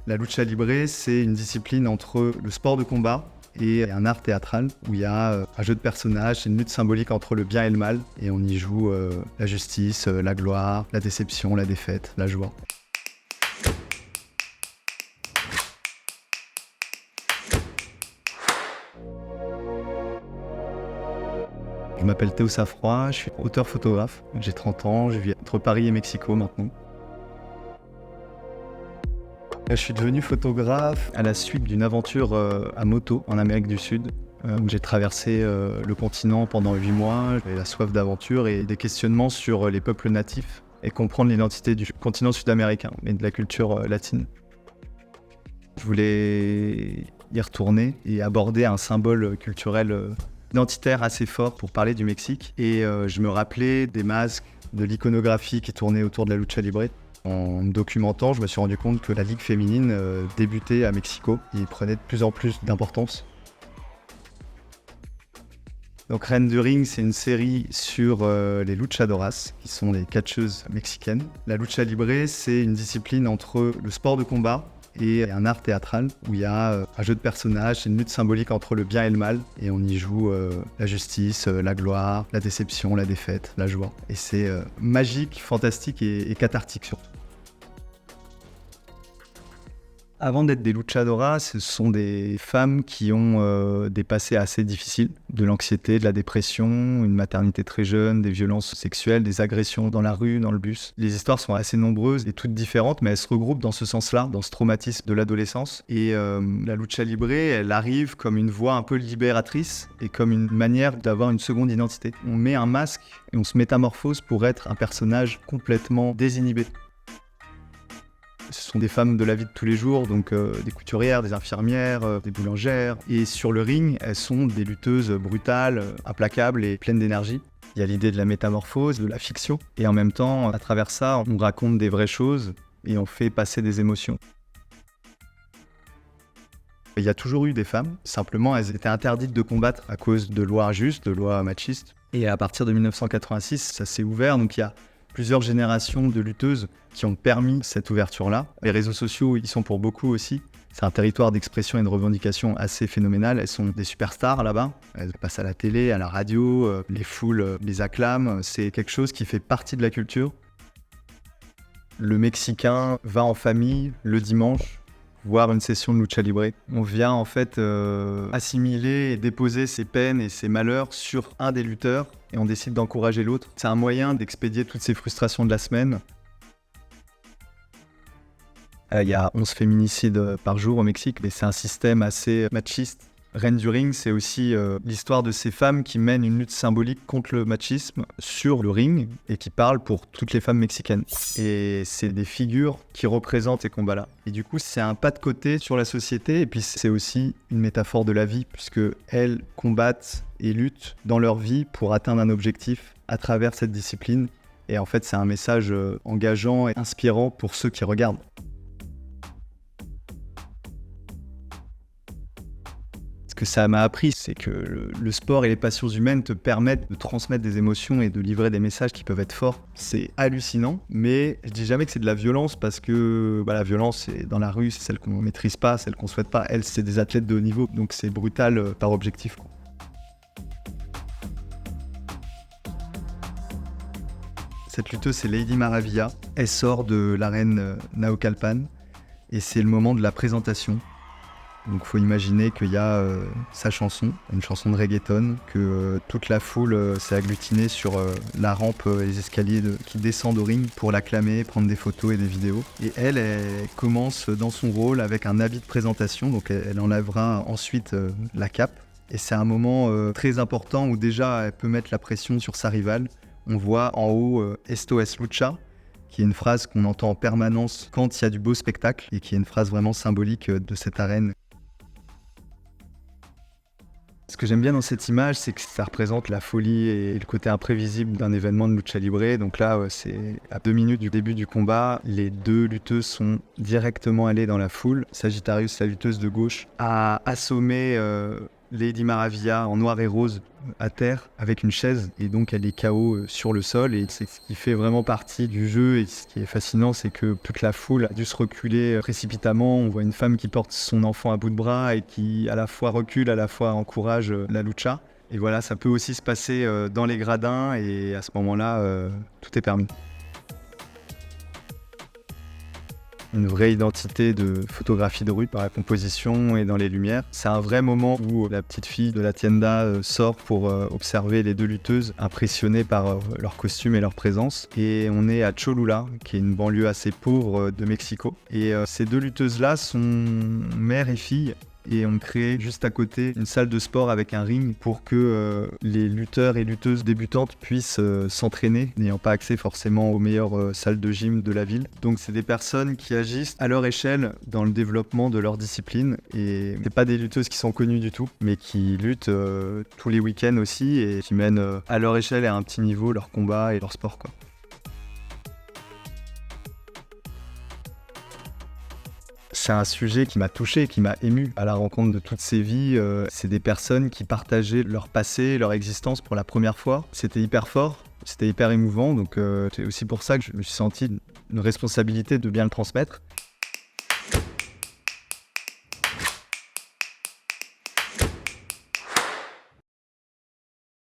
La lucha libre, c'est une discipline entre le sport de combat et un art théâtral où il y a un jeu de personnages, c'est une lutte symbolique entre le bien et le mal et on y joue la justice, la gloire, la déception, la défaite, la joie. Je m'appelle Théo Safroy, je suis auteur-photographe, j'ai 30 ans, je vis entre Paris et Mexico maintenant. Je suis devenu photographe à la suite d'une aventure à moto en Amérique du Sud. Où j'ai traversé le continent pendant 8 mois. J'avais la soif d'aventure et des questionnements sur les peuples natifs et comprendre l'identité du continent sud-américain et de la culture latine. Je voulais y retourner et aborder un symbole culturel identitaire assez fort pour parler du Mexique. Et je me rappelais des masques, de l'iconographie qui tournait autour de la lucha libre. En me documentant, je me suis rendu compte que la ligue féminine débutait à Mexico et prenait de plus en plus d'importance. Donc Reine du Ring, c'est une série sur les luchadoras, qui sont les catcheuses mexicaines. La lucha libre, c'est une discipline entre le sport de combat et un art théâtral où il y a un jeu de personnages, c'est une lutte symbolique entre le bien et le mal et on y joue la justice, la gloire, la déception, la défaite, la joie. Et c'est magique, fantastique et cathartique surtout. Avant d'être des luchadoras, ce sont des femmes qui ont des passés assez difficiles, de l'anxiété, de la dépression, une maternité très jeune, des violences sexuelles, des agressions dans la rue, dans le bus. Les histoires sont assez nombreuses et toutes différentes, mais elles se regroupent dans ce sens-là, dans ce traumatisme de l'adolescence. Et la lucha libre, elle arrive comme une voie un peu libératrice et comme une manière d'avoir une seconde identité. On met un masque et on se métamorphose pour être un personnage complètement désinhibé. Ce sont des femmes de la vie de tous les jours, donc des couturières, des infirmières, des boulangères. Et sur le ring, elles sont des lutteuses brutales, implacables et pleines d'énergie. Il y a l'idée de la métamorphose, de la fiction. Et en même temps, à travers ça, on raconte des vraies choses et on fait passer des émotions. Il y a toujours eu des femmes, simplement elles étaient interdites de combattre à cause de lois injustes, de lois machistes. Et à partir de 1986, ça s'est ouvert, donc il y a plusieurs générations de lutteuses qui ont permis cette ouverture-là. Les réseaux sociaux, ils sont pour beaucoup aussi. C'est un territoire d'expression et de revendication assez phénoménal. Elles sont des superstars là-bas. Elles passent à la télé, à la radio, les foules les acclament. C'est quelque chose qui fait partie de la culture. Le Mexicain va en famille le dimanche voir une session de lucha libre. On vient en fait assimiler et déposer ses peines et ses malheurs sur un des lutteurs et on décide d'encourager l'autre. C'est un moyen d'expédier toutes ces frustrations de la semaine. Il y a 11 féminicides par jour au Mexique, mais c'est un système assez machiste. Reine du Ring, c'est aussi l'histoire de ces femmes qui mènent une lutte symbolique contre le machisme sur le ring et qui parlent pour toutes les femmes mexicaines. Et c'est des figures qui représentent ces combats-là. Et du coup, c'est un pas de côté sur la société et puis c'est aussi une métaphore de la vie puisque elles combattent et luttent dans leur vie pour atteindre un objectif à travers cette discipline. Et en fait, c'est un message engageant et inspirant pour ceux qui regardent. Ce que ça m'a appris, c'est que le sport et les passions humaines te permettent de transmettre des émotions et de livrer des messages qui peuvent être forts. C'est hallucinant, mais je dis jamais que c'est de la violence parce que la violence, c'est dans la rue, c'est celle qu'on maîtrise pas, celle qu'on souhaite pas. Elles, c'est des athlètes de haut niveau, donc c'est brutal par objectif. Cette lutteuse, c'est Lady Maravilla. Elle sort de l'arène Naucalpan et c'est le moment de la présentation. Donc il faut imaginer qu'il y a sa chanson, une chanson de reggaeton, que toute la foule s'est agglutinée sur la rampe et les escaliers qui descendent au ring pour l'acclamer, prendre des photos et des vidéos. Et elle commence dans son rôle avec un habit de présentation, donc elle enlèvera ensuite la cape. Et c'est un moment très important où déjà elle peut mettre la pression sur sa rivale. On voit en haut Esto es lucha, qui est une phrase qu'on entend en permanence quand il y a du beau spectacle et qui est une phrase vraiment symbolique de cette arène. Ce que j'aime bien dans cette image, c'est que ça représente la folie et le côté imprévisible d'un événement de lucha libre. Donc là, c'est à 2 minutes du début du combat. Les deux lutteuses sont directement allées dans la foule. Sagittarius, la lutteuse de gauche, a assommé Lady Maravilla en noir et rose à terre avec une chaise et donc elle est KO sur le sol et c'est ce qui fait vraiment partie du jeu et ce qui est fascinant c'est que toute la foule a dû se reculer précipitamment. On voit une femme qui porte son enfant à bout de bras et qui à la fois recule, à la fois encourage la lucha. Et voilà, ça peut aussi se passer dans les gradins et à ce moment-là, tout est permis. Une vraie identité de photographie de rue par la composition et dans les lumières. C'est un vrai moment où la petite fille de la tienda sort pour observer les deux lutteuses, impressionnées par leur costume et leur présence. Et on est à Cholula, qui est une banlieue assez pauvre de Mexico. Et ces deux lutteuses-là sont mère et fille. Et on crée juste à côté une salle de sport avec un ring pour que les lutteurs et lutteuses débutantes puissent s'entraîner, n'ayant pas accès forcément aux meilleures salles de gym de la ville. Donc c'est des personnes qui agissent à leur échelle dans le développement de leur discipline. Et c'est pas des lutteuses qui sont connues du tout, mais qui luttent tous les week-ends aussi et qui mènent à leur échelle et à un petit niveau leur combat et leur sport, quoi. C'est un sujet qui m'a touché, qui m'a ému à la rencontre de toutes ces vies. C'est des personnes qui partageaient leur passé, leur existence pour la première fois. C'était hyper fort, c'était hyper émouvant. Donc c'est aussi pour ça que je me suis senti une responsabilité de bien le transmettre.